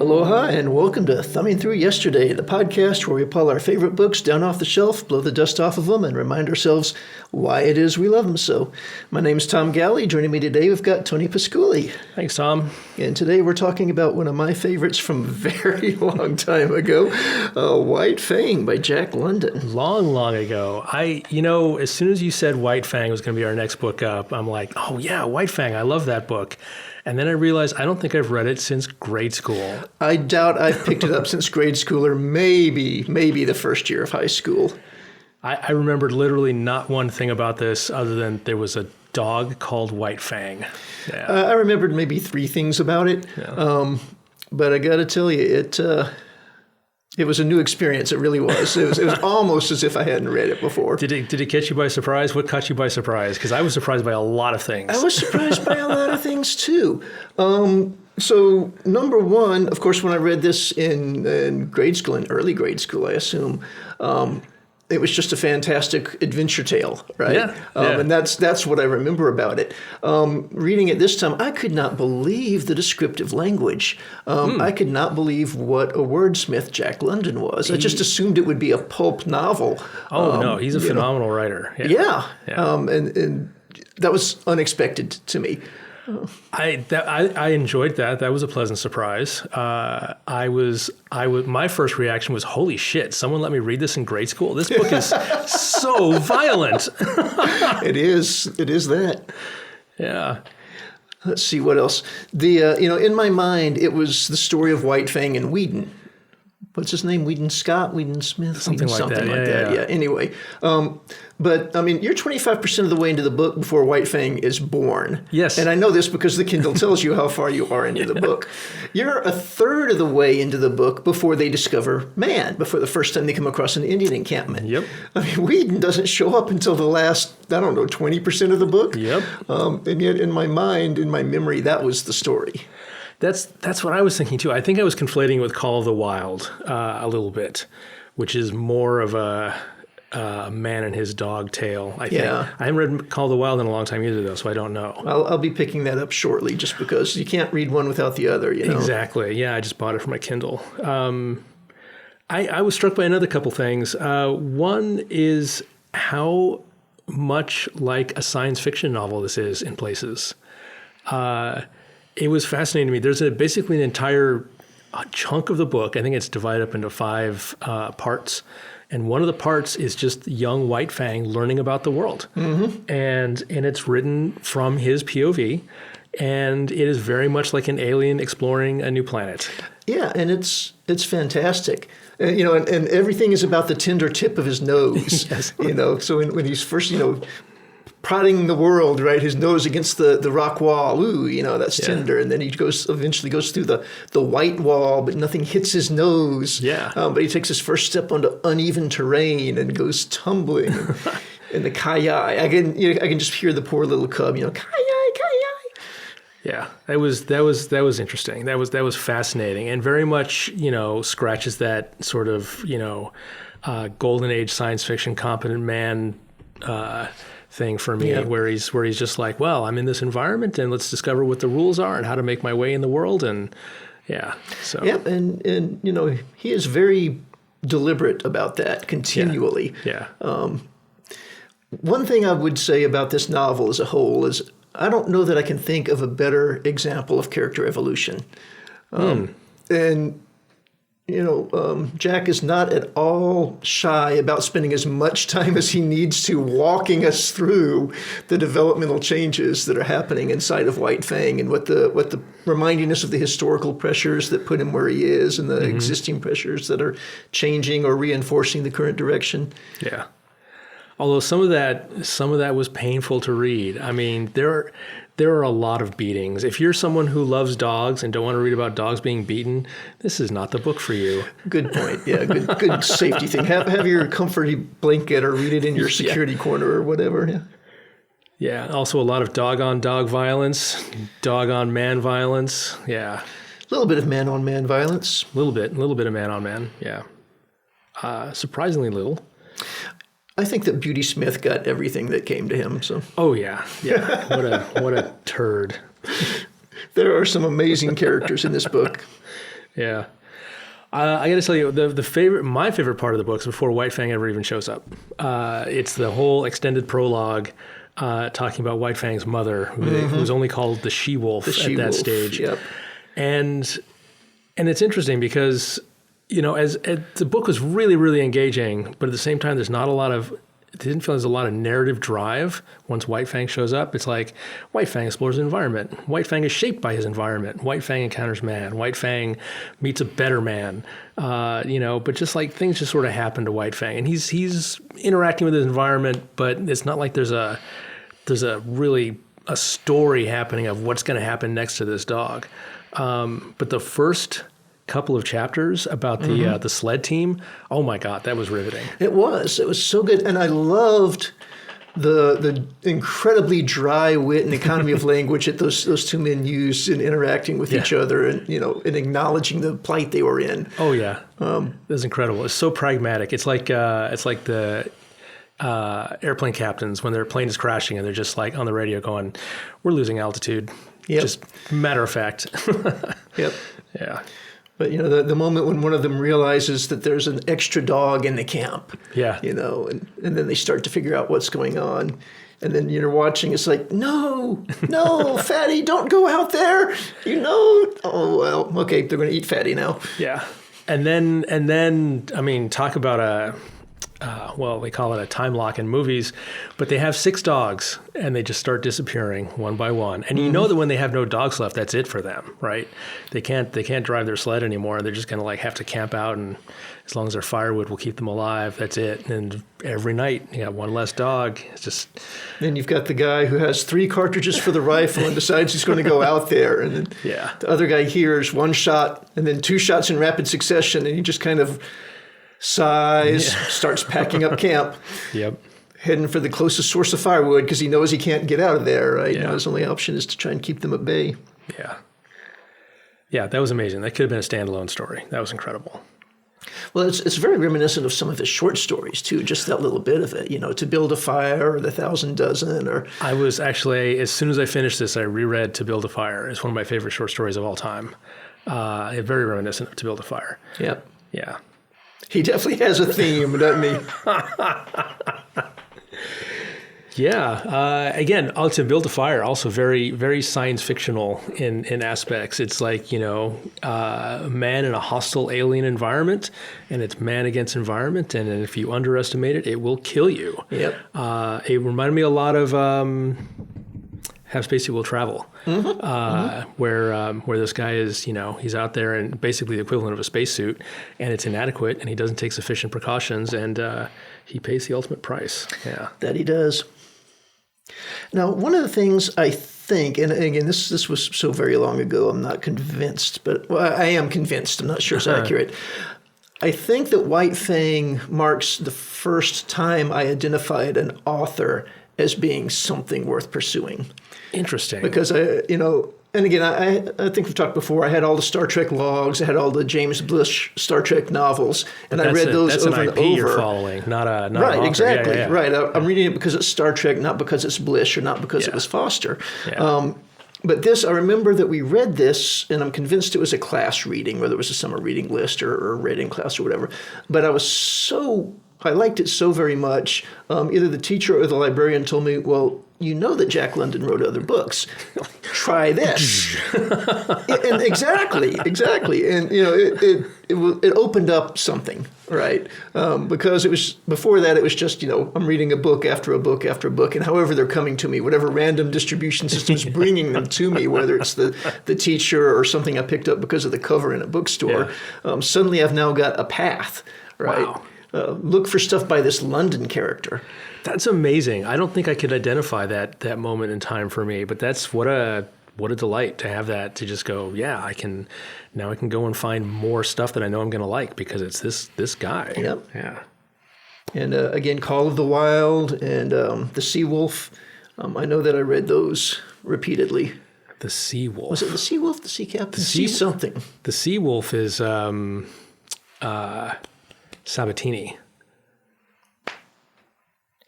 Aloha and welcome to Thumbing Through Yesterday, the podcast where we pull our favorite books down off the shelf, blow the dust off of them, and remind ourselves why it is we love them so. My name's Tom Galley. Joining me today, we've got Tony Pasculi. Thanks, Tom. And today we're talking about one of my favorites from a very long time ago, White Fang by Jack London. Long ago. As soon as you said White Fang was going to be our next book up, I'm like, oh yeah, White Fang, I love that book. And then I realized I don't think I've read it since grade school. I doubt I've picked it up since grade school or maybe the first year of high school. I remembered literally not one thing about this other than there was a dog called White Fang. Yeah. I remembered maybe three things about it. Yeah. But I got to tell you, it was a new experience. It really was. It was almost as if I hadn't read it before. Did it catch you by surprise? What caught you by surprise? Because I was surprised by a lot of things. I was surprised by a lot of things, too. So, number one, of course, when I read this in grade school, in early grade school, I assume, it was just a fantastic adventure tale, right? Yeah. And that's what I remember about it. Reading it this time, I could not believe the descriptive language. I could not believe what a wordsmith Jack London was. I just assumed it would be a pulp novel. No, he's a phenomenal writer. Yeah. And that was unexpected to me. I enjoyed that. That was a pleasant surprise. My first reaction was, holy shit, someone let me read this in grade school? This book is so violent. It is that. Yeah. Let's see what else. In my mind, it was the story of White Fang and Whedon. What's his name? Whedon Scott? Whedon Smith? Something like that. Yeah. Anyway, but I mean, you're 25% of the way into the book before White Fang is born. Yes. And I know this because the Kindle tells you how far you are into the book. You're a third of the way into the book before they discover man, before the first time they come across an Indian encampment. Yep. I mean, Whedon doesn't show up until the last, 20% of the book. Yep. And yet in my mind, in my memory, that was the story. That's what I was thinking too. I think I was conflating with Call of the Wild a little bit, which is more of a man and his dog tale, I think. Yeah. I haven't read Call of the Wild in a long time either, though, so I don't know. I'll be picking that up shortly just because you can't read one without the other, you know. Exactly. Yeah, I just bought it for my Kindle. I was struck by another couple things. One is how much like a science fiction novel this is in places. It was fascinating to me. There's basically an entire chunk of the book. I think it's divided up into 5 parts. And one of the parts is just young White Fang learning about the world. Mm-hmm. And it's written from his POV. And it is very much like an alien exploring a new planet. Yeah, and it's fantastic. And everything is about the tender tip of his nose. Yes. So when he's first, prodding the world, right? His nose against the rock wall. Ooh, that's tender. And then he eventually goes through the white wall, but nothing hits his nose. Yeah. But he takes his first step onto uneven terrain and goes tumbling. And the kai-yi. I can just hear the poor little cub, kai-yi, kai-yi. Yeah, that was interesting. That was fascinating and very much, scratches that sort of, golden age science fiction competent man thing for me, where he's just like, well, I'm in this environment and let's discover what the rules are and how to make my way in the world. And so. Yep. And he is very deliberate about that continually. Yeah. One thing I would say about this novel as a whole is I don't know that I can think of a better example of character evolution. And Jack is not at all shy about spending as much time as he needs to walking us through the developmental changes that are happening inside of White Fang and what the reminding us of the historical pressures that put him where he is and the existing pressures that are changing or reinforcing the current direction. Yeah. Although some of that was painful to read. I mean, there are a lot of beatings. If you're someone who loves dogs and don't want to read about dogs being beaten, this is not the book for you. Good point. Yeah, good safety thing. Have your comforty blanket or read it in your security corner or whatever. Yeah. Yeah. Also, a lot of dog-on-dog violence, dog-on-man violence. Yeah. A little bit of man-on-man violence. A little bit of man-on-man. Yeah. Surprisingly little. I think that Beauty Smith got everything that came to him. So. Oh yeah. What a turd. There are some amazing characters in this book. Yeah. I got to tell you, my favorite part of the book is before White Fang ever even shows up. It's the whole extended prologue talking about White Fang's mother, who was only called the She-Wolf at that stage. Yep. And it's interesting because, the book was really, really engaging, but at the same time, it didn't feel there's a lot of narrative drive once White Fang shows up. It's like White Fang explores the environment. White Fang is shaped by his environment. White Fang encounters man. White Fang meets a better man. But just like things just sort of happen to White Fang, and he's interacting with his environment, but it's not like there's a really a story happening of what's going to happen next to this dog. But the first couple of chapters about the sled team, oh my God, that was riveting. It was so good, and I loved the incredibly dry wit and economy of language that those two men used in interacting with each other, and in acknowledging the plight they were in. Oh yeah, it was incredible. It's so pragmatic. It's like the airplane captains when their plane is crashing and they're just like on the radio going, "We're losing altitude." Yep. Just matter of fact. Yep. Yeah. But the moment when one of them realizes that there's an extra dog in the camp, yeah, and then they start to figure out what's going on, and then you're watching, it's like, no, Fatty, don't go out there, Oh well, okay, they're going to eat Fatty now. Yeah, and then I mean, talk about they call it a time lock in movies, but they have 6 dogs and they just start disappearing one by one. And you know that when they have no dogs left, that's it for them, right? They can't drive their sled anymore. They're just going to have to camp out, and as long as their firewood will keep them alive, that's it. And every night you got one less dog. It's just. Then you've got the guy who has 3 cartridges for the rifle and decides he's going to go out there, and then the other guy hears 1 shot and then 2 shots in rapid succession, and he just kind of sighs, starts packing up camp. Yep. Heading for the closest source of firewood because he knows he can't get out of there, right? Yeah. His only option is to try and keep them at bay. Yeah. Yeah, that was amazing. That could have been a standalone story. That was incredible. Well, it's very reminiscent of some of his short stories, too, just that little bit of it, To Build a Fire or The Thousand Dozen. Or I was actually, as soon as I finished this, I reread To Build a Fire. It's one of my favorite short stories of all time. Very reminiscent of To Build a Fire. Yep. Yeah. He definitely has a theme, doesn't he? Yeah. Again, To Build a Fire, also very, very science fictional in aspects. It's like, man in a hostile alien environment, and it's man against environment. And if you underestimate it, it will kill you. Yep. It reminded me a lot of Have Space Equal Travel, where this guy is, he's out there and basically the equivalent of a spacesuit, and it's inadequate, and he doesn't take sufficient precautions, and he pays the ultimate price. Yeah, that he does. Now, one of the things I think, and again, this was so very long ago, I'm not convinced, but I am convinced. I'm not sure it's accurate. I think that White Fang marks the first time I identified an author as being something worth pursuing. Interesting. Because, and again, I think we've talked before, I had all the Star Trek logs, I had all the James Blish Star Trek novels, and I read those over and over. That's an IP you're following, not an right, author. Exactly, yeah. Right. I'm reading it because it's Star Trek, not because it's Blish or not because it was Foster. Yeah. But this, I remember that we read this, and I'm convinced it was a class reading, whether it was a summer reading list or read in class or whatever. But I liked it so very much. Either the teacher or the librarian told me, well, you know that Jack London wrote other books. Try this. And exactly. And, it opened up something, right? Because it was, before that, it was just, I'm reading a book after a book after a book, and however they're coming to me, whatever random distribution system is bringing them to me, whether it's the teacher or something I picked up because of the cover in a bookstore, suddenly I've now got a path, right? Wow. Look for stuff by this London character. That's amazing. I don't think I could identify that moment in time for me, but that's what a delight to have that, to just go, I can go and find more stuff that I know I'm going to like because it's this guy. Yep. Yeah. And again, Call of the Wild and The Sea Wolf. I know that I read those repeatedly. The Sea Wolf. Was it The Sea Wolf? The Sea Captain? Sea something. The Sea Wolf is Sabatini.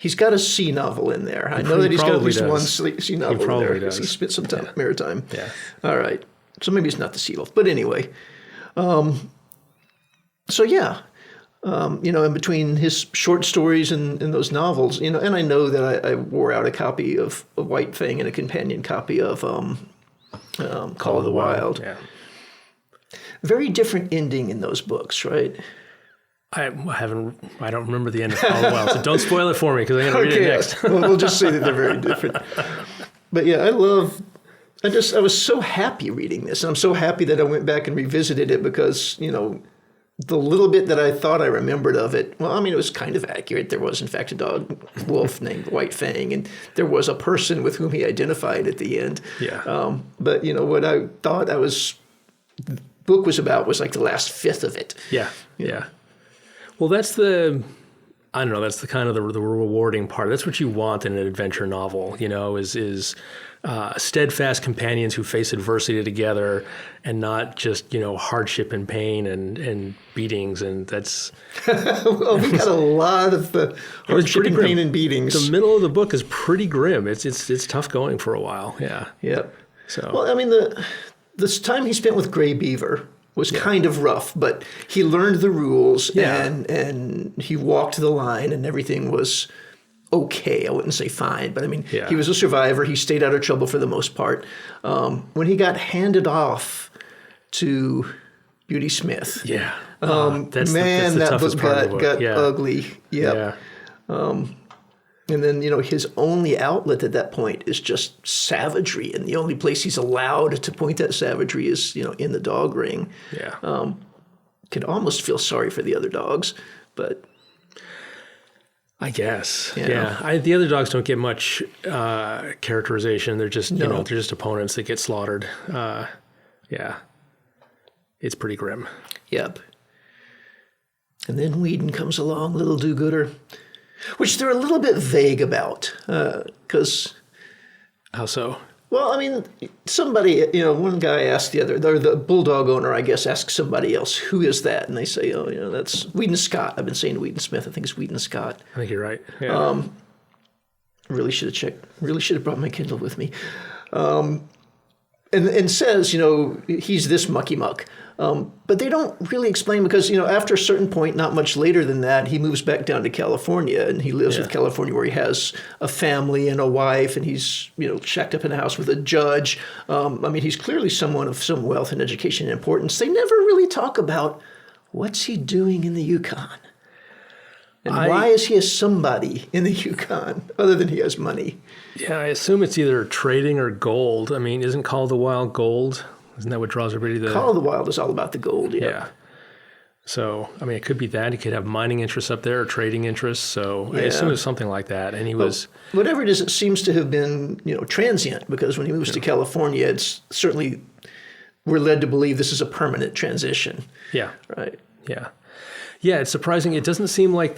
He's got a sea novel in there. I know that he's got at least one sea novel in there because he spent some time maritime. Yeah. All right. So maybe it's not The Sea Wolf. But anyway, So yeah, in between his short stories and those novels, and I know that I wore out a copy of White Fang and a companion copy of Call of the Wild. Yeah. Very different ending in those books, right? I don't remember the end of Call of the Wild, so don't spoil it for me because I'm going to read it next. Well, we'll just say that they're very different. But yeah, I was so happy reading this, and I'm so happy that I went back and revisited it because, the little bit that I thought I remembered of it, well, I mean, it was kind of accurate. There was, in fact, a dog wolf named White Fang, and there was a person with whom he identified at the end. Yeah. But, what I thought the book was about was like the last fifth of it. Yeah. Yeah. Well, that's the kind of the rewarding part. That's what you want in an adventure novel, is steadfast companions who face adversity together and not just, hardship and pain and beatings. And that's... Well, we got a lot of the hardship and pain and beatings. The middle of the book is pretty grim. It's tough going for a while. Yeah. Yep. So, well, I mean, this time he spent with Gray Beaver was kind of rough, but he learned the rules and he walked the line and everything was okay. I wouldn't say fine, but I mean, he was a survivor. He stayed out of trouble for the most part. When he got handed off to Beauty Smith. Yeah. That's the that book got ugly. Yep. Yeah. And then, his only outlet at that point is just savagery. And the only place he's allowed to point that savagery is, in the dog ring. Yeah. Could almost feel sorry for the other dogs, but... I guess. Yeah. The other dogs don't get much characterization. They're just, they're just opponents that get slaughtered. Yeah. It's pretty grim. Yep. And then Whedon comes along, little do-gooder, which they're a little bit vague about, because... How so? Well, I mean, somebody, one guy asked the bulldog owner, I guess, asked somebody else, who is that? And they say, that's Whedon Scott. I've been saying Whedon Smith. I think it's Whedon Scott. I think you're right. Yeah. Really should have checked. Really should have brought my Kindle with me. And says, he's this mucky muck. But they don't really explain because, after a certain point, not much later than that, he moves back down to California and he lives with California where he has a family and a wife and he's, shacked up in a house with a judge. I mean, he's clearly someone of some wealth and education and importance. They never really talk about what's he doing in the Yukon. And why is he a somebody in the Yukon other than he has money? Yeah, I assume it's either trading or gold. I mean, isn't Call of the Wild gold? Isn't that what draws everybody to... Call of the Wild is all about the gold, yeah. So, I mean, it could be that. He could have mining interests up there or trading interests. So I assume it's something like that. And he was... Whatever it is, it seems to have been, transient because when he moves to California, it's certainly... We're led to believe this is a permanent transition. Yeah. Right. Yeah. Yeah, it's surprising. It doesn't seem like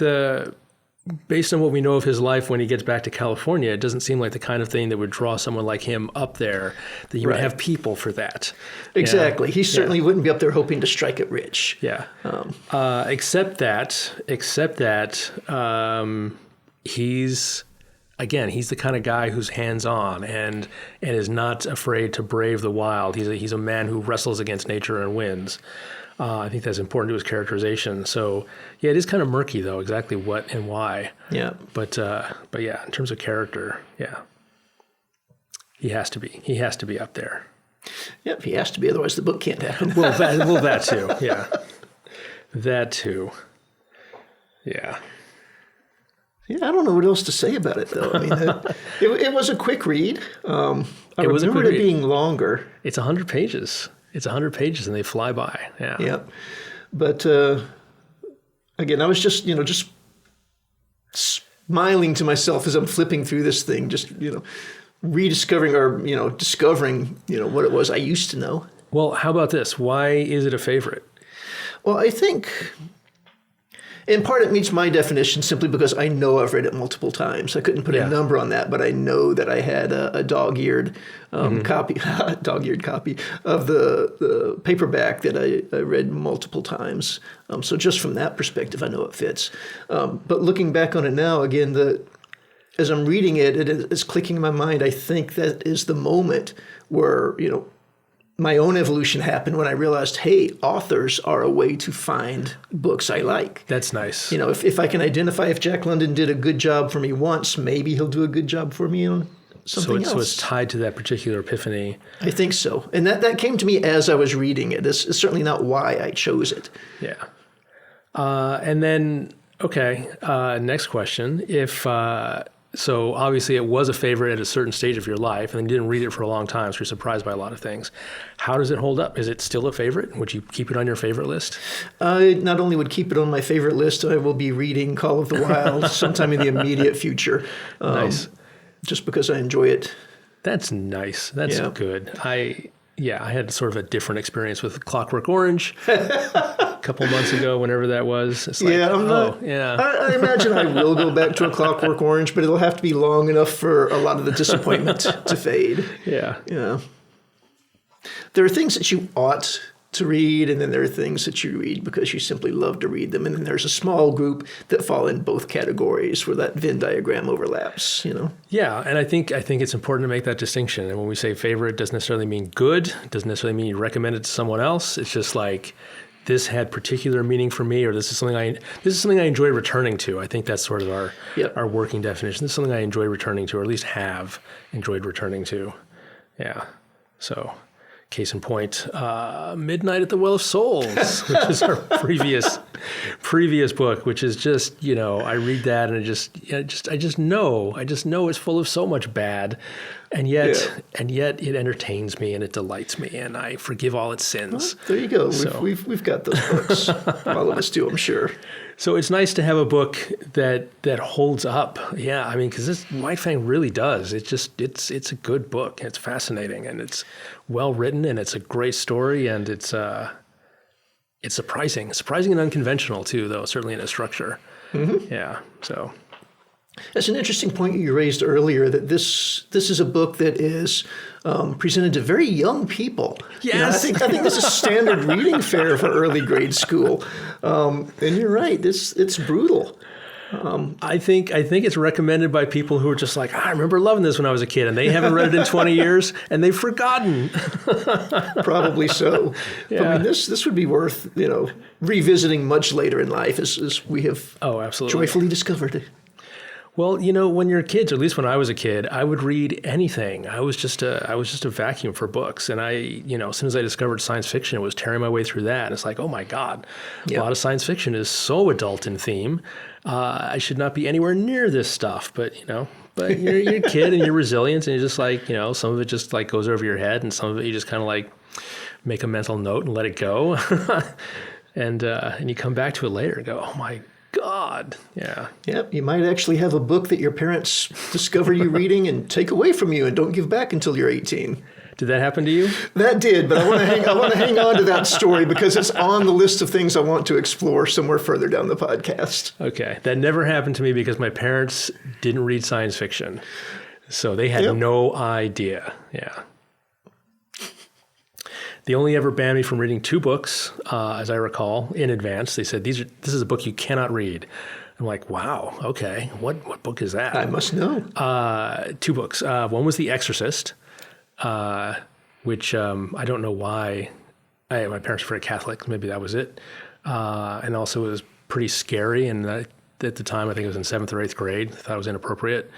based on what we know of his life when he gets back to California, it doesn't seem like the kind of thing that would draw someone like him up there, that you would have people for that. Exactly. He certainly wouldn't be up there hoping to strike it rich. Yeah. Except that he's the kind of guy who's hands-on and is not afraid to brave the wild. He's a man who wrestles against nature and wins. I think that's important to his characterization. So, yeah, it is kind of murky, though, exactly what and why. Yeah. But yeah, in terms of character, yeah, he has to be. He has to be up there. Yep, he has to be. Otherwise, the book can't happen. Well, that too. Yeah, that too. Yeah. Yeah, I don't know what else to say about it, though. I mean, it was a quick read. I remembered it being longer. It's 100 pages. It's 100 pages and they fly by. Yeah. Yeah. But again, I was just smiling to myself as I'm flipping through this thing, just, rediscovering or, discovering, what it was I used to know. Well, how about this? Why is it a favorite? Well, I think in part it meets my definition simply because I know I've read it multiple times. I couldn't put a number on that, but I know that I had a dog-eared copy of the paperback that I read multiple times. So just from that perspective, I know it fits. But looking back on it now, again, as I'm reading it, it is clicking in my mind. I think that is the moment where, my own evolution happened when I realized, hey, authors are a way to find books I like. That's nice. You know, if I can identify if Jack London did a good job for me once, maybe he'll do a good job for me on something else. So it's tied to that particular epiphany. I think so. And that came to me as I was reading it. It's certainly not why I chose it. Yeah. And then, okay, next question. So obviously it was a favorite at a certain stage of your life, and then you didn't read it for a long time, so you're surprised by a lot of things. How does it hold up? Is it still a favorite? Would you keep it on your favorite list? I not only would keep it on my favorite list, I will be reading Call of the Wild sometime in the immediate future. Nice. Just because I enjoy it. That's nice. That's Yeah. good. I had sort of a different experience with Clockwork Orange a couple months ago, whenever that was. It's like, I imagine I will go back to A Clockwork Orange, but it'll have to be long enough for a lot of the disappointment to fade. Yeah. Yeah. There are things that you ought to read, and then there are things that you read because you simply love to read them. And then there's a small group that fall in both categories where that Venn diagram overlaps, you know? Yeah, and I think it's important to make that distinction. And when we say favorite, it doesn't necessarily mean good. It doesn't necessarily mean you recommend it to someone else. It's just like, this had particular meaning for me, or this is something I enjoy returning to. I think that's sort of our working definition. This is something I enjoy returning to, or at least have enjoyed returning to. Yeah. So, case in point, Midnight at the Well of Souls, which is our previous book, which is just, I read that and I just know it's full of so much bad, and yet it entertains me and it delights me, and I forgive all its sins. Well, there you go. We've got those books. All of us do, I'm sure. So it's nice to have a book that holds up. Yeah, I mean, because this White Fang really does. It's a good book. It's fascinating, and it's well written, and it's a great story, and it's surprising and unconventional too, though, certainly in its structure. Mm-hmm. Yeah. So that's an interesting point you raised earlier, that this is a book that is presented to very young people. Yes. I think this is standard reading fare for early grade school. And you're right, it's brutal. I think it's recommended by people who are just like, I remember loving this when I was a kid, and they haven't read it in 20 years, and they've forgotten. Probably so. Yeah. I mean, this would be worth revisiting much later in life, as we have absolutely joyfully discovered. Well, when you're kids, or at least when I was a kid, I would read anything. I was just a vacuum for books. And as soon as I discovered science fiction, it was tearing my way through that. And it's like, oh my God, a lot of science fiction is so adult in theme. I should not be anywhere near this stuff. But you're a kid and you're resilient, and you're just like, some of it just like goes over your head, and some of it you just kind of like make a mental note and let it go. and you come back to it later and go, oh my God. Yeah. Yep. You might actually have a book that your parents discover you reading and take away from you and don't give back until you're 18. Did that happen to you? That did, but I want to hang on to that story because it's on the list of things I want to explore somewhere further down the podcast. Okay. That never happened to me because my parents didn't read science fiction. So they had no idea. Yeah. They only ever banned me from reading 2 books, as I recall, in advance. They said, this is a book you cannot read. I'm like, wow, okay. What book is that? I must know. 2 books. One was The Exorcist, which I don't know why. My parents were very Catholic. Maybe that was it. And also it was pretty scary. And at the time, I think it was in 7th or 8th grade. I thought it was inappropriate.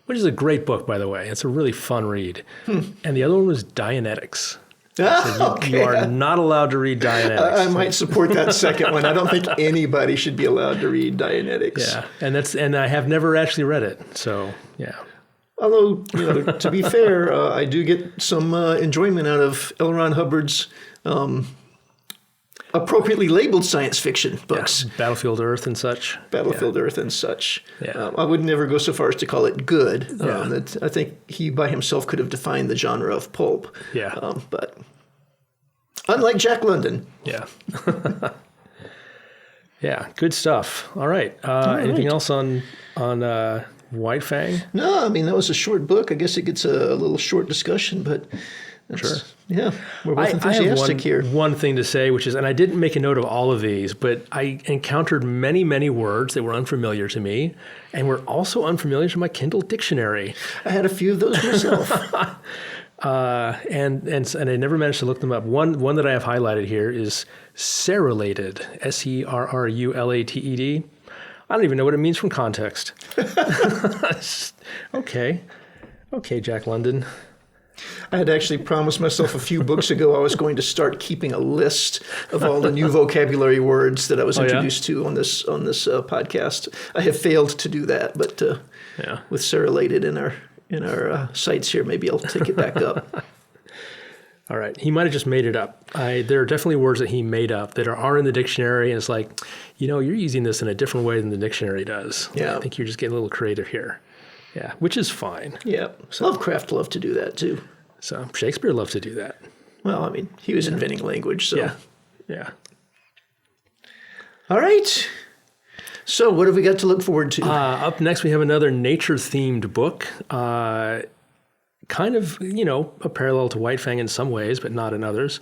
Which is a great book, by the way. It's a really fun read. And the other one was Dianetics. So you are not allowed to read Dianetics. I might support that second one. I don't think anybody should be allowed to read Dianetics. Yeah, and I have never actually read it. So, yeah. Although, to be fair, I do get some enjoyment out of L. Ron Hubbard's appropriately labeled science fiction books. Yeah, Battlefield Earth and such. Earth and such. Yeah. I would never go so far as to call it good. I think he by himself could have defined the genre of pulp. Yeah. But unlike Jack London. Yeah. Yeah, good stuff. All right. Anything else on White Fang? No, I mean, that was a short book. I guess it gets a little short discussion, but... Sure. Yeah, we're both enthusiastic here. One thing to say, which is, and I didn't make a note of all of these, but I encountered many, many words that were unfamiliar to me and were also unfamiliar to my Kindle dictionary. I had a few of those myself. And I never managed to look them up. One that I have highlighted here is serrulated, Serrulated. I don't even know what it means from context. Okay, Jack London. I had actually promised myself a few books ago I was going to start keeping a list of all the new vocabulary words that I was introduced to on this podcast. I have failed to do that, but with serrulated in our sites here, maybe I'll take it back up. All right. He might have just made it up. There are definitely words that he made up that are in the dictionary, and it's like, you're using this in a different way than the dictionary does. Yeah. I think you're just getting a little creative here. Yeah, which is fine. Yeah. Lovecraft loved to do that, too. So Shakespeare loved to do that. Well, I mean, he was inventing language, so. Yeah. All right. So what have we got to look forward to? Up next, we have another nature-themed book. Kind of, a parallel to White Fang in some ways, but not in others.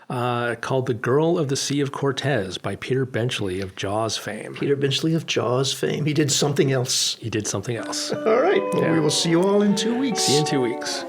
Called The Girl of the Sea of Cortez by Peter Benchley of Jaws fame. Peter Benchley of Jaws fame. He did something else. All right. Well, we will see you all in 2 weeks. See you in 2 weeks.